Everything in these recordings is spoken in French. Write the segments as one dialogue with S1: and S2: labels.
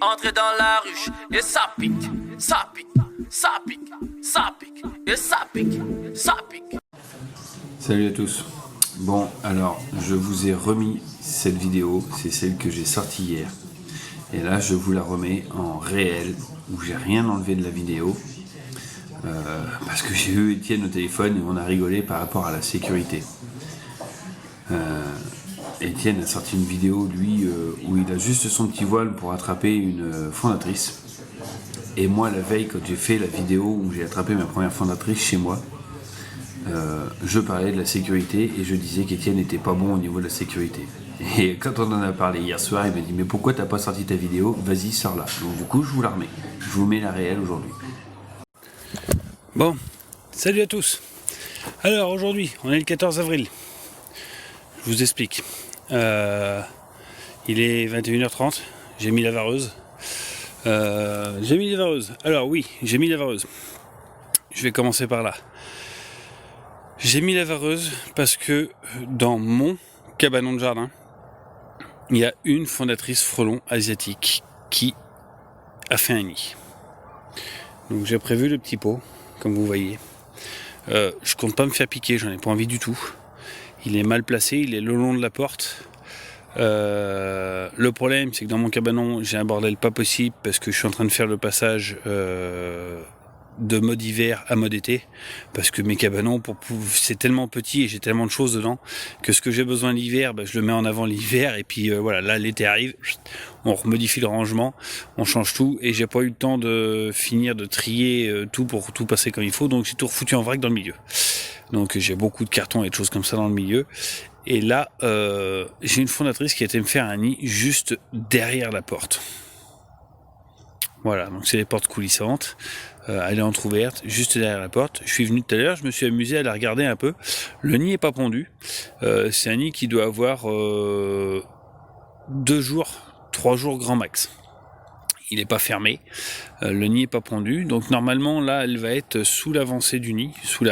S1: entrer dans la ruche et ça pique, ça pique, ça pique, ça pique, et ça pique, ça pique.
S2: Salut à tous. Bon, alors, je vous ai remis cette vidéo, c'est celle que j'ai sortie hier. Et là, je vous la remets en réel, où j'ai rien enlevé de la vidéo. Parce que j'ai eu Étienne au téléphone et on a rigolé par rapport à la sécurité. Étienne a sorti une vidéo, lui, où il a juste son petit voile pour attraper une fondatrice. Et moi, la veille, quand j'ai fait la vidéo où j'ai attrapé ma première fondatrice chez moi, je parlais de la sécurité et je disais qu'Étienne n'était pas bon au niveau de la sécurité. Et quand on en a parlé hier soir, il m'a dit « Mais pourquoi t'as pas sorti ta vidéo? Vas-y, sors-la. » Donc du coup, je vous la remets. Je vous mets la réelle aujourd'hui.
S3: Bon, salut à tous. Alors aujourd'hui, on est le 14 avril. Je vous explique. Il est 21h30, j'ai mis la vareuse. Alors oui, j'ai mis la vareuse. Je vais commencer par là. J'ai mis la vareuse parce que dans mon cabanon de jardin, il y a une fondatrice frelon asiatique qui a fait un nid. Donc j'ai prévu le petit pot, comme vous voyez. Je compte pas me faire piquer, j'en ai pas envie du tout. Il est mal placé, il est le long de la porte. Le problème, c'est que dans mon cabanon, j'ai un bordel pas possible parce que je suis en train de faire le passage de mode hiver à mode été, parce que mes cabanons, c'est tellement petit et j'ai tellement de choses dedans que ce que j'ai besoin l'hiver, je le mets en avant l'hiver et puis voilà, là l'été arrive, on remodifie le rangement, on change tout et j'ai pas eu le temps de finir de trier tout pour tout passer comme il faut, donc j'ai tout refoutu en vrac dans le milieu. Donc j'ai beaucoup de cartons et de choses comme ça dans le milieu. Et là, j'ai une fondatrice qui a été me faire un nid juste derrière la porte. Voilà, donc c'est les portes coulissantes. Elle est entrouverte, juste derrière la porte. Je suis venu tout à l'heure, je me suis amusé à la regarder un peu. Le nid est pas pondu. C'est un nid qui doit avoir 2 jours, 3 jours grand max. Il n'est pas fermé. Le nid est pas pondu. Donc normalement, là, elle va être sous l'avancée du nid, sous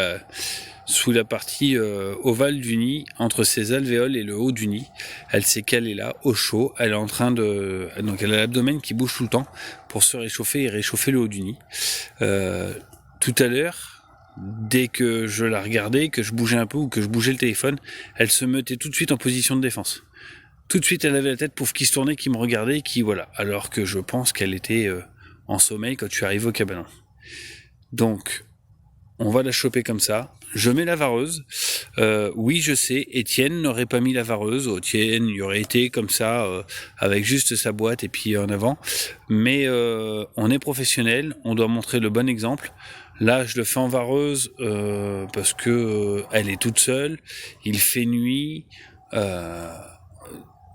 S3: la partie ovale du nid, entre ses alvéoles et le haut du nid. Elle s'est calée là, au chaud. Elle est en train de... Donc elle a l'abdomen qui bouge tout le temps pour se réchauffer et réchauffer le haut du nid. Tout à l'heure, dès que je la regardais, que je bougeais un peu ou que je bougeais le téléphone, elle se mettait tout de suite en position de défense. Tout de suite, elle avait la tête pouf qui se tournait, qui me regardait, qui voilà. Alors que je pense qu'elle était en sommeil quand je suis arrivé au cabanon. Donc, on va la choper comme ça. Je mets la vareuse. Oui, je sais, Étienne n'aurait pas mis la vareuse. Étienne, il aurait été comme ça, avec juste sa boîte et puis en avant. Mais on est professionnel, on doit montrer le bon exemple. Là, je le fais en vareuse parce que elle est toute seule. Il fait nuit.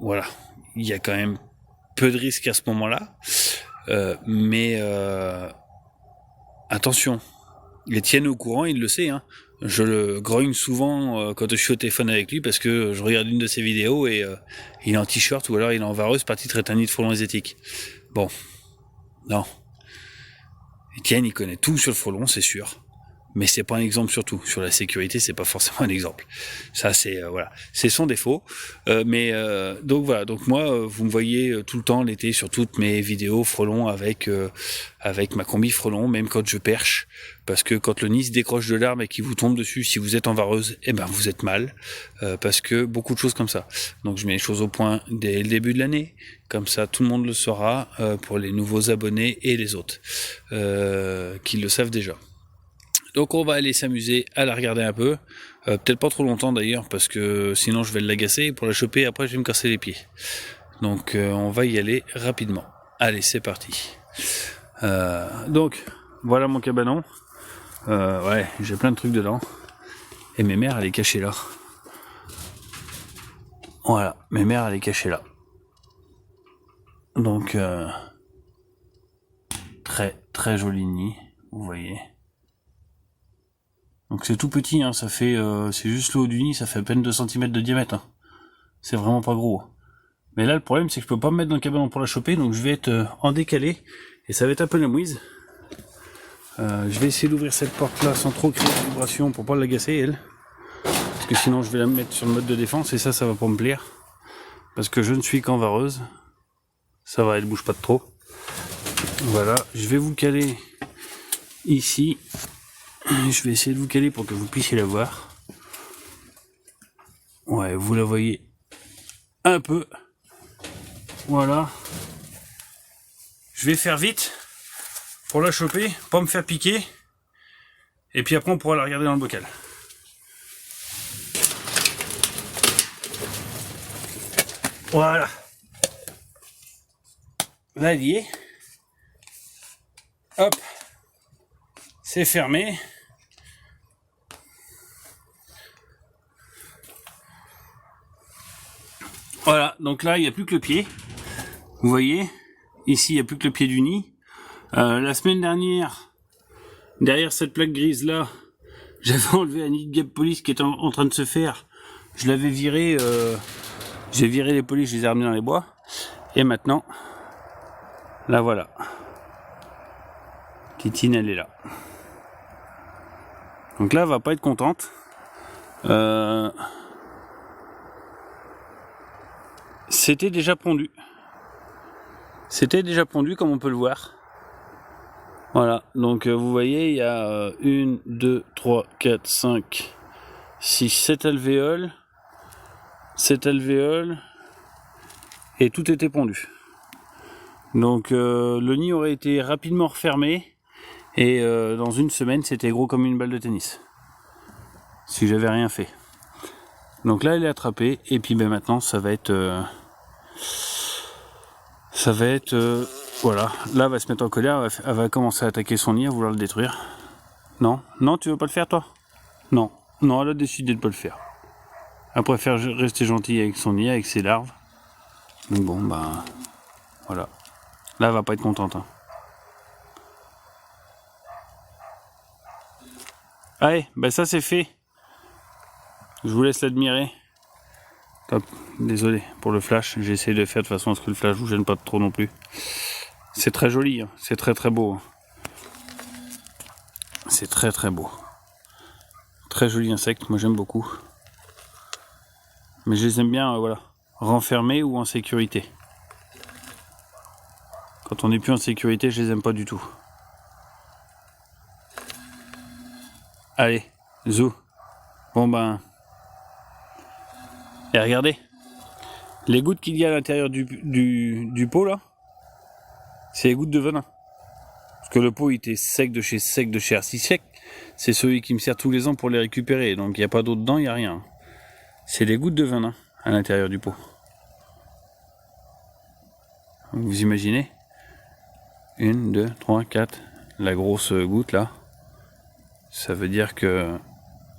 S3: Voilà, il y a quand même peu de risques à ce moment-là. Mais attention. Étienne est au courant, il le sait. Hein. Je le grogne souvent quand je suis au téléphone avec lui parce que je regarde une de ses vidéos et il est en t-shirt ou alors il est en vareuse parti traiter un nid de frelons asiatiques. Bon, non. Étienne, il connaît tout sur le frelon, c'est sûr. Mais c'est pas un exemple surtout. Sur la sécurité, c'est pas forcément un exemple. Ça, c'est voilà, c'est son défaut. Donc voilà. Donc moi, vous me voyez tout le temps l'été sur toutes mes vidéos frelons avec ma combi frelon, même quand je perche, parce que quand le nid se décroche de l'arbre et qu'il vous tombe dessus, si vous êtes en vareuse, vous êtes mal, parce que beaucoup de choses comme ça. Donc je mets les choses au point dès le début de l'année, comme ça tout le monde le saura pour les nouveaux abonnés et les autres qui le savent déjà. Donc on va aller s'amuser à la regarder un peu, peut-être pas trop longtemps d'ailleurs parce que sinon je vais l'agacer, pour la choper après je vais me casser les pieds. Donc on va y aller rapidement. Allez, c'est parti. Donc voilà mon cabanon. Ouais, j'ai plein de trucs dedans. Et mes mères, elle est cachée là. Voilà, mes mères, elle est cachée là. Donc très très joli nid, vous voyez. Donc c'est tout petit, hein, ça fait, c'est juste le haut du nid, ça fait à peine 2 cm de diamètre. Hein. C'est vraiment pas gros. Mais là le problème c'est que je peux pas me mettre dans le cabanon pour la choper, donc je vais être en décalé, et ça va être un peu la mouise. Je vais essayer d'ouvrir cette porte là sans trop créer de vibration pour pas l'agacer elle. Parce que sinon je vais la mettre sur le mode de défense et ça va pas me plaire. Parce que je ne suis qu'en vareuse. Ça va, elle bouge pas de trop. Voilà, je vais vous le caler ici. Je vais essayer de vous caler pour que vous puissiez la voir. Ouais, vous la voyez un peu. Voilà. Je vais faire vite pour la choper, pas me faire piquer. Et puis après on pourra la regarder dans le bocal. Voilà. Là elle y est. Hop. C'est fermé. Voilà, donc là il n'y a plus que le pied. Vous voyez, ici il n'y a plus que le pied du nid. La semaine dernière, derrière cette plaque grise là, j'avais enlevé un nid de guêpe police qui était en train de se faire. Je l'avais viré, j'ai viré les polices, je les ai ramenés dans les bois. Et maintenant, là voilà. Titine elle est là. Donc là elle va pas être contente. C'était déjà pondu. C'était déjà pondu comme on peut le voir. Voilà, donc vous voyez, il y a 1, 2, 3, 4, 5, 6, 7 alvéoles. 7 alvéoles. Et tout était pondu. Donc le nid aurait été rapidement refermé. Et dans une semaine, c'était gros comme une balle de tennis. Si j'avais rien fait. Donc là, elle est attrapée. Et puis ben, maintenant, ça va être... voilà, là elle va se mettre en colère, elle va commencer à attaquer son nid, à vouloir le détruire. Non, non, tu veux pas le faire toi? Non, non, elle a décidé de pas le faire. Elle préfère rester gentille avec son nid, avec ses larves. Donc bon, bah voilà. Là elle va pas être contente. Hein. Allez, bah ça c'est fait. Je vous laisse l'admirer. Top. Désolé pour le flash, j'ai essayé de faire de façon à ce que le flash vous gêne pas trop non plus. C'est très joli, hein. C'est très très beau. Hein. C'est très très beau. Très joli insecte, moi j'aime beaucoup. Mais je les aime bien, voilà, renfermés ou en sécurité. Quand on n'est plus en sécurité, je les aime pas du tout. Allez, zou. Bon ben... Et regardez, les gouttes qu'il y a à l'intérieur du pot là, c'est les gouttes de venin. Parce que le pot il était sec de chez Arcis Sec. C'est celui qui me sert tous les ans pour les récupérer. Donc il n'y a pas d'eau dedans, il n'y a rien. C'est les gouttes de venin à l'intérieur du pot. Vous imaginez 1, 2, 3, 4. La grosse goutte là. Ça veut dire que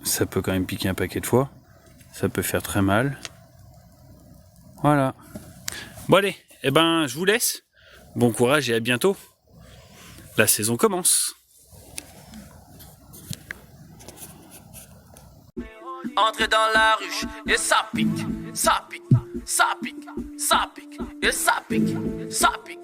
S3: ça peut quand même piquer un paquet de fois. Ça peut faire très mal. Voilà. Bon allez, eh ben je vous laisse. Bon courage et à bientôt. La saison commence.
S1: Entrez dans la ruche et ça pique, ça pique, ça pique, ça pique, et ça pique, ça pique.